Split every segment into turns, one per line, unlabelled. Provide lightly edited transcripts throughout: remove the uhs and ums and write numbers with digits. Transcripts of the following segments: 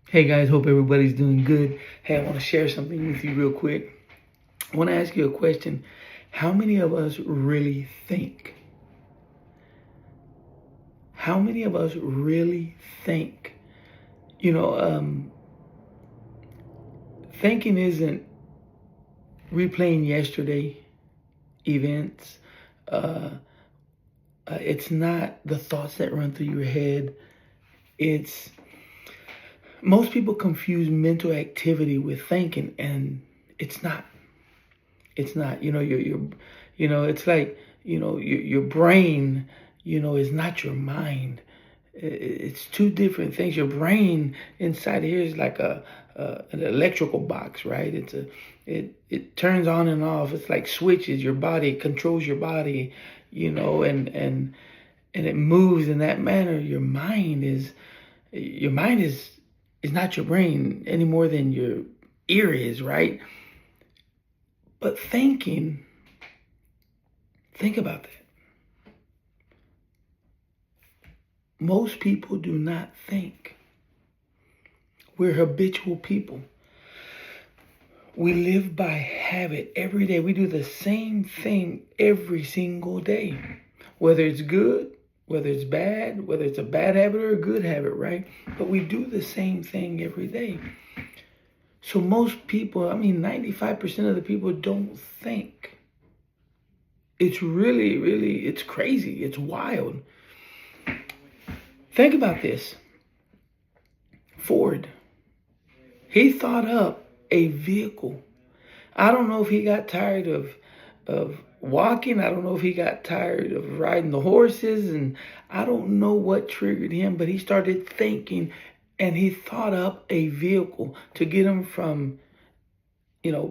Hey guys, hope everybody's doing good. Hey, I want to share something with you real quick. I want to ask you a question. How many of us really think? How many of us really think? You know, thinking isn't replaying yesterday events. Uh, it's not the thoughts that run through your head. It's most people confuse mental activity with thinking, and it's not. It's not. It's like your brain. Is not your mind. It's two different things. Your brain inside here is like an electrical box, right? It turns on and off. It's like switches. Your body controls your body, and it moves in that manner. Your mind is not your brain any more than your ear is, right? But think about that. Most people do not think. We're habitual people. We live by habit every day. We do the same thing every single day. Whether it's good, whether it's bad, whether it's a bad habit or a good habit, right? But we do the same thing every day. So most people, 95% of the people don't think. It's really, it's crazy. It's wild. Think about this. Ford, he thought up a vehicle. I don't know if he got tired of walking. I don't know if he got tired of riding the horses, and I don't know what triggered him, but he started thinking, and he thought up a vehicle to get him from,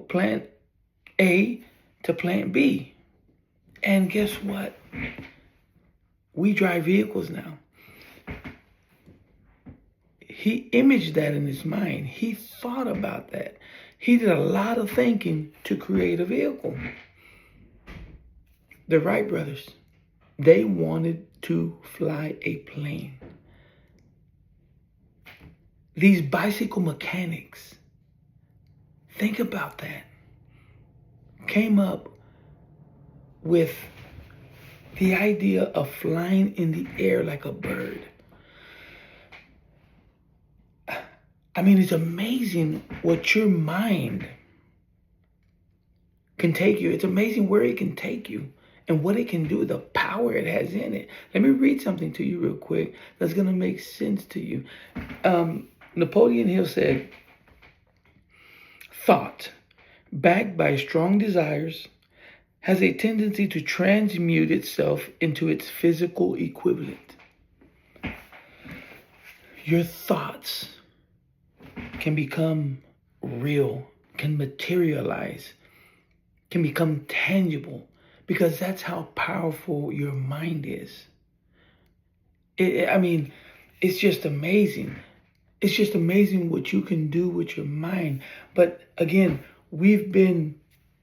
plant A to plant B. And guess what? We drive vehicles now. He imaged that in his mind. He thought about that. He did a lot of thinking to create a vehicle. The Wright brothers, they wanted to fly a plane. These bicycle mechanics, think about that, came up with the idea of flying in the air like a bird. It's amazing what your mind can take you. It's amazing where it can take you and what it can do, the power it has in it. Let me read something to you real quick that's going to make sense to you. Napoleon Hill said, thought, backed by strong desires, has a tendency to transmute itself into its physical equivalent. Your thoughts can become real, can materialize, can become tangible, because that's how powerful your mind is. It's just amazing. It's just amazing what you can do with your mind. But again, we've been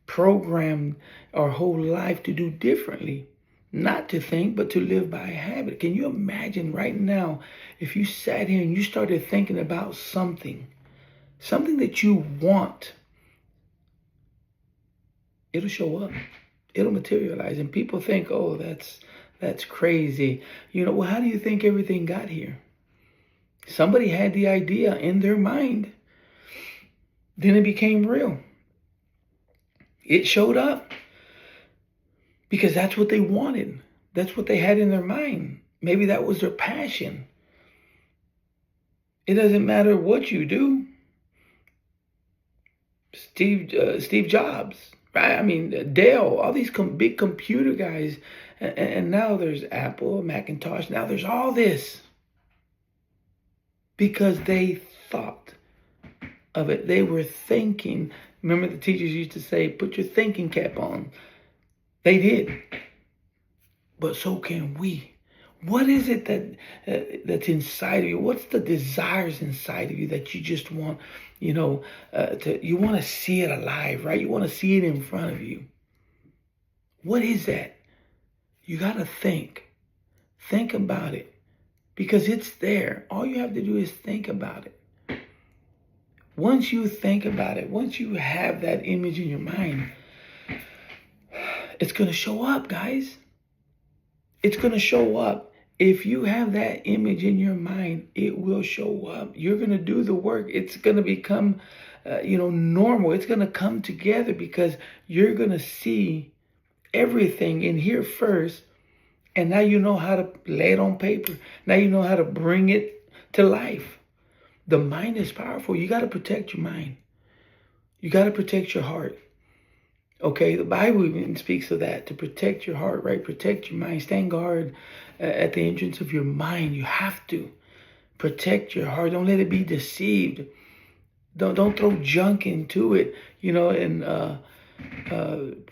programmed our whole life to do differently. Not to think, but to live by habit. Can you imagine right now if you sat here and you started thinking about something that you want? It'll show up. It'll materialize. And people think, oh, that's crazy. Well, how do you think everything got here? Somebody had the idea in their mind. Then it became real. It showed up because that's what they wanted. That's what they had in their mind. Maybe that was their passion. It doesn't matter what you do. Steve Jobs, right? Dell, all these big computer guys, and now there's Apple, Macintosh. Now there's all this because they thought of it. They were thinking. Remember, the teachers used to say, "Put your thinking cap on." They did, but so can we. What is it that's inside of you? What's the desires inside of you that you just want? You want to see it alive, right? You want to see it in front of you. What is that? You got to think about it, because it's there. All you have to do is think about it. Once you think about it, once you have that image in your mind, it's going to show up, guys. It's going to show up. If you have that image in your mind, it will show up. You're going to do the work. It's going to become, normal. It's going to come together because you're going to see everything in here first. And now you know how to lay it on paper. Now you know how to bring it to life. The mind is powerful. You got to protect your mind. You got to protect your heart. Okay, the Bible even speaks of that, to protect your heart, right? Protect your mind. Stand guard at the entrance of your mind. You have to protect your heart. Don't let it be deceived. Don't throw junk into it. And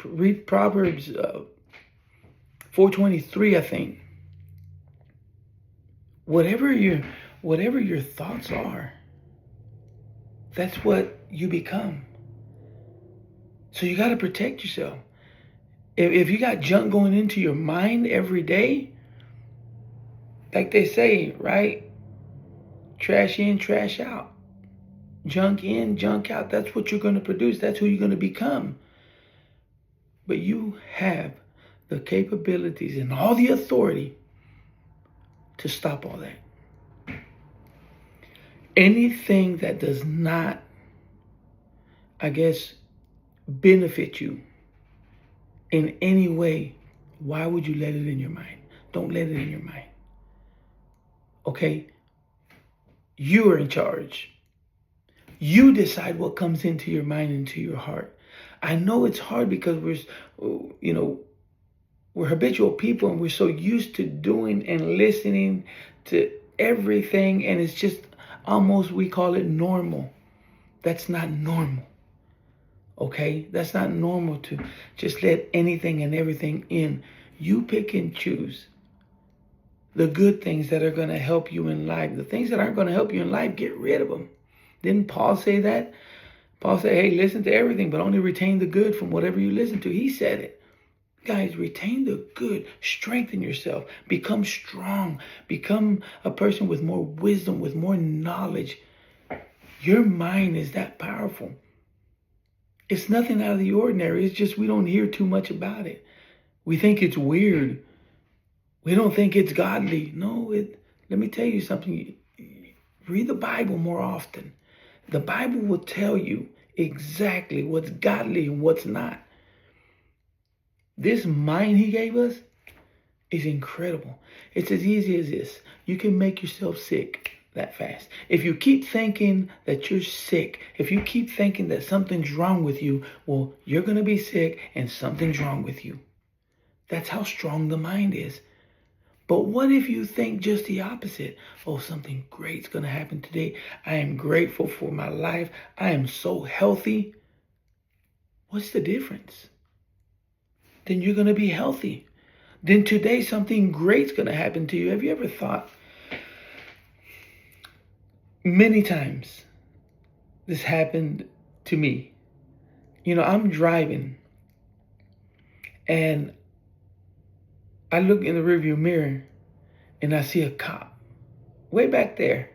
read Proverbs 4:23, I think. Whatever your thoughts are, that's what you become. So you got to protect yourself. If you got junk going into your mind every day, like they say, right? Trash in, trash out. Junk in, junk out. That's what you're going to produce. That's who you're going to become. But you have the capabilities and all the authority to stop all that. Anything that does not, benefit you in any way, why would you let it in your mind? Don't let it in your mind. Okay? You are in charge. You decide what comes into your mind, into your heart. I know it's hard because we're habitual people and we're so used to doing and listening to everything, and it's just almost, we call it normal. That's not normal. Okay? That's not normal to just let anything and everything in. You pick and choose the good things that are going to help you in life. The things that aren't going to help you in life, get rid of them. Didn't Paul say that? Paul said, hey, listen to everything, but only retain the good from whatever you listen to. He said it. Guys, retain the good. Strengthen yourself. Become strong. Become a person with more wisdom, with more knowledge. Your mind is that powerful. It's nothing out of the ordinary. It's just we don't hear too much about it. We think it's weird. We don't think it's godly. No, let me tell you something. Read the Bible more often. The Bible will tell you exactly what's godly and what's not. This mind he gave us is incredible. It's as easy as this. You can make yourself sick that fast. If you keep thinking that you're sick, if you keep thinking that something's wrong with you, well, you're going to be sick and something's wrong with you. That's how strong the mind is. But what if you think just the opposite? Oh, something great's going to happen today. I am grateful for my life. I am so healthy. What's the difference? Then you're going to be healthy. Then today something great's going to happen to you. Have you ever thought? Many times this happened to me. I'm driving and I look in the rearview mirror and I see a cop way back there.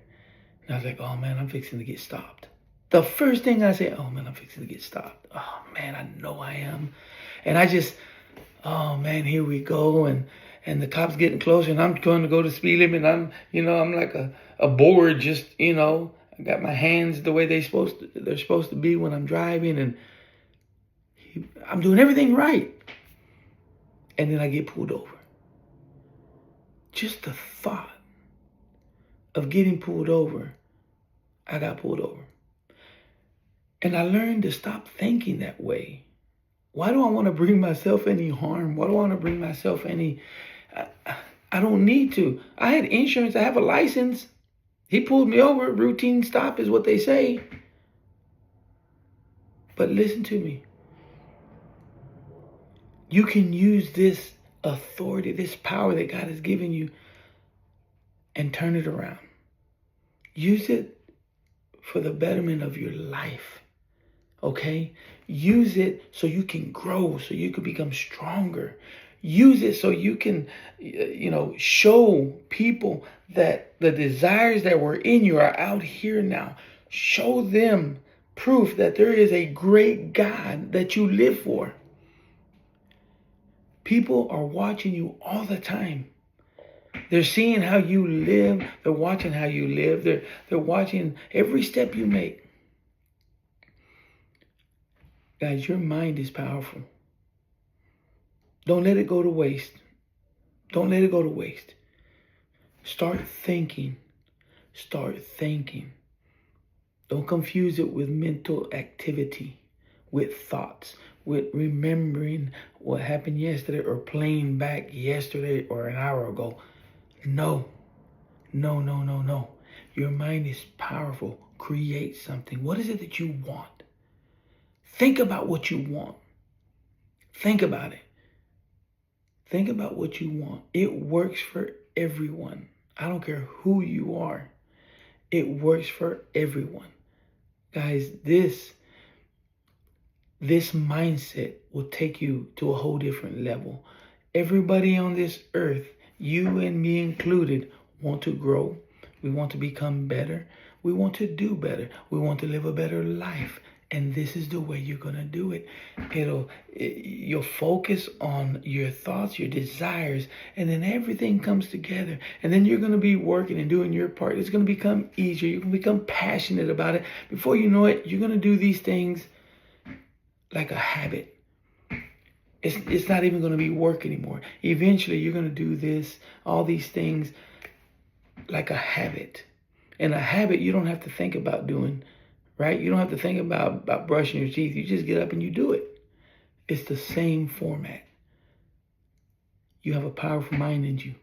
And I was like, oh man, I'm fixing to get stopped. The first thing I say, oh man, I'm fixing to get stopped. Oh man, I know I am. And I just, oh man, here we go. And the cop's getting closer and I'm going to go to speed limit. And I'm like a board, just, I got my hands the way they're supposed to be when I'm driving. And I'm doing everything right. And then I get pulled over. Just the thought of getting pulled over, I got pulled over. And I learned to stop thinking that way. Why do I want to bring myself any harm? Why do I want to bring myself any... I don't need to. I had insurance. I have a license. He pulled me over. Routine stop is what they say. But listen to me. You can use this authority, this power that God has given you, and turn it around. Use it for the betterment of your life. Okay? Use it so you can grow, so you can become stronger. Use it so you can, show people that the desires that were in you are out here now. Show them proof that there is a great God that you live for. People are watching you all the time. They're seeing how you live. They're watching how you live. They're watching every step you make. Guys, your mind is powerful. Don't let it go to waste. Don't let it go to waste. Start thinking. Start thinking. Don't confuse it with mental activity, with thoughts, with remembering what happened yesterday or playing back yesterday or an hour ago. No. No, no, no, no. Your mind is powerful. Create something. What is it that you want? Think about what you want. Think about it. Think about what you want. It works for everyone. I don't care who you are. It works for everyone. Guys, this mindset will take you to a whole different level. Everybody on this earth, you and me included, want to grow. We want to become better. We want to do better. We want to live a better life. And this is the way you're going to do it. You'll focus on your thoughts, your desires, and then everything comes together. And then you're going to be working and doing your part. It's going to become easier. You can become passionate about it. Before you know it, you're going to do these things like a habit. It's not even going to be work anymore. Eventually, you're going to do all these things like a habit. And a habit you don't have to think about doing. Right? You don't have to think about brushing your teeth. You just get up and you do it. It's the same format. You have a powerful mind in you.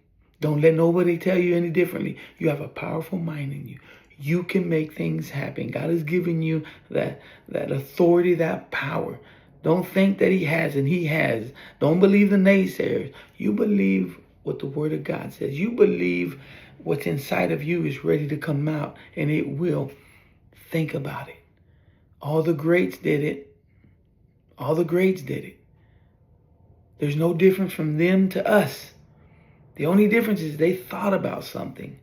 Don't let nobody tell you any differently. You have a powerful mind in you. You can make things happen. God has given you that authority, that power. Don't think that he hasn't. He has. Don't believe the naysayers. You believe what the Word of God says. You believe what's inside of you is ready to come out, and it will. Think about it. All the greats did it. All the greats did it. There's no difference from them to us. The only difference is they thought about something.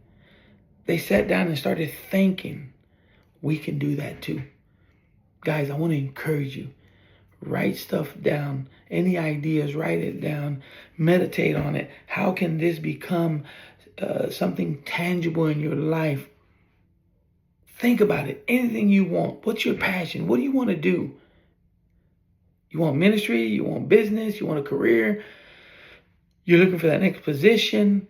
They sat down and started thinking. We can do that too. Guys, I want to encourage you. Write stuff down. Any ideas, write it down. Meditate on it. How can this become something tangible in your life? Think about it. Anything you want. What's your passion? What do you want to do? You want ministry? You want business? You want a career? You're looking for that next position?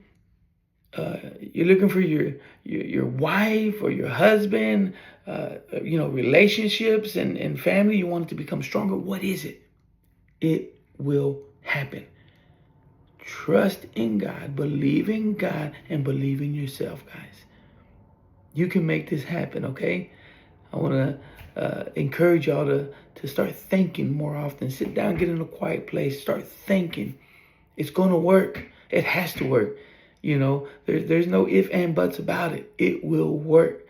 You're looking for your wife or your husband? Relationships and family. You want it to become stronger. What is it? It will happen. Trust in God. Believe in God and believe in yourself, guys. You can make this happen, okay? I want to encourage y'all to start thinking more often. Sit down, get in a quiet place, start thinking. It's going to work. It has to work. There's no if and buts about it. It will work.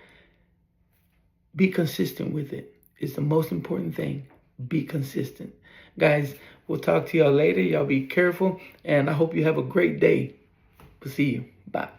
Be consistent with it. It's the most important thing. Be consistent. Guys, we'll talk to y'all later. Y'all be careful, and I hope you have a great day. We'll see you. Bye.